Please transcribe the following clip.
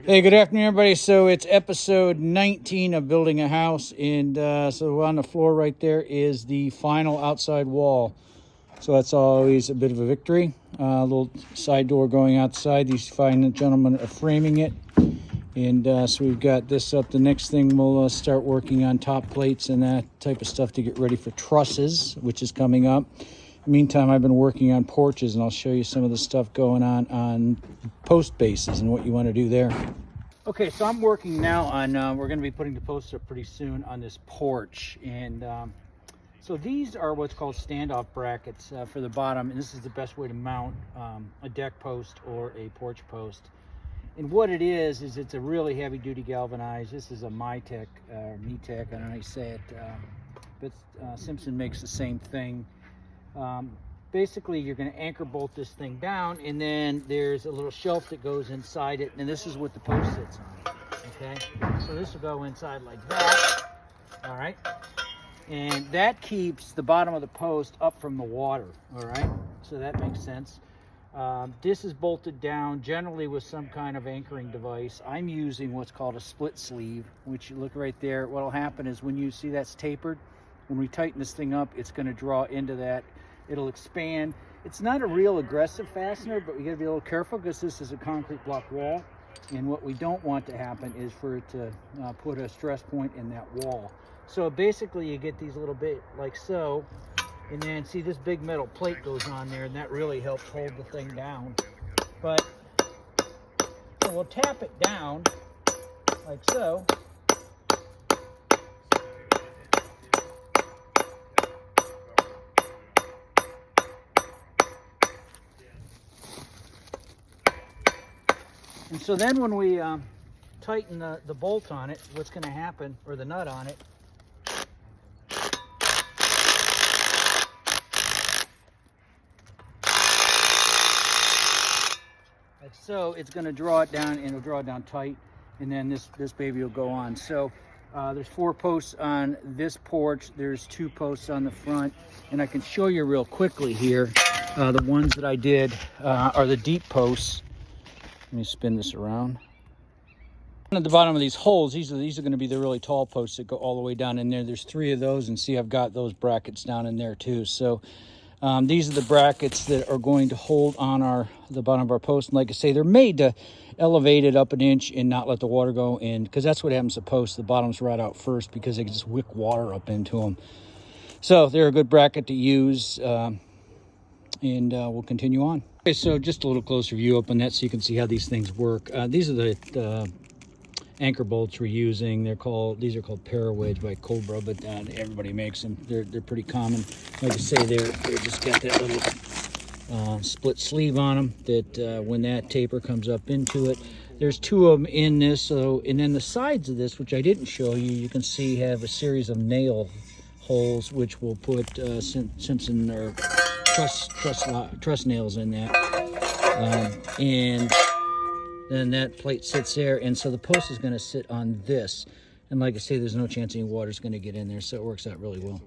Hey, good afternoon, everybody. So it's episode 19 of building a house, and so on the floor right there is the final outside wall. So that's always a bit of a victory. A little side door going outside. These fine gentlemen are framing it, and so we've got this up. The next thing we'll start working on top plates and that type of stuff to get ready for trusses, which is coming up. Meantime, I've been working on porches, and I'll show you some of the stuff going on post bases and what you want to do there. Okay, so I'm working now on, we're going to be putting the posts up pretty soon on this porch. And so these are what's called standoff brackets for the bottom. And this is the best way to mount a deck post or a porch post. And what it is it's a really heavy duty galvanized. This is a MyTech, MeTech, I don't know how you say it. But Simpson makes the same thing. Basically, you're going to anchor bolt this thing down, and then there's a little shelf that goes inside it, and this is what the post sits on. Okay, so this will go inside like that. All right, and that keeps the bottom of the post up from the water. All right, so that makes sense. This is bolted down generally with some kind of anchoring device. I'm using what's called a split sleeve, which you look right there. What will happen is when you see that's tapered, when we tighten this thing up, it's going to draw into that. It'll expand. It's not a real aggressive fastener, but we got to be a little careful because this is a concrete block wall. And what we don't want to happen is for it to put a stress point in that wall. So basically you get these little bit like so, and then see this big metal plate goes on there, and that really helps hold the thing down. But so we'll tap it down like so. And so then when we tighten the bolt on it, what's going to happen, or the nut on it, like so, it's going to draw it down, and it'll draw it down tight, and then this baby will go on. So there's 4 posts on this porch, there's 2 posts on the front, and I can show you real quickly here. The ones that I did are the deep posts. Let me spin this around. At the bottom of these holes, these are going to be the really tall posts that go all the way down in there. There's 3 of those, and see I've got those brackets down in there too. So these are the brackets that are going to hold on the bottom of our post. And like I say, they're made to elevate it up an inch and not let the water go in, because that's what happens to posts. The bottoms rot out first because they just wick water up into them. So they're a good bracket to use, and we'll continue on. Okay, so just a little closer view up on that so you can see how these things work. These are the anchor bolts we're using. These are called Parawedge by Cobra, but everybody makes them. They're pretty common. Like I say, they just got that little split sleeve on them that when that taper comes up into it, there's 2 of them in this. So, and then the sides of this, which I didn't show you, you can see have a series of nail holes, which will put Simpson or truss nails in that, and then that plate sits there, and so the post is going to sit on this, and like I say, there's no chance any water's going to get in there, so it works out really well.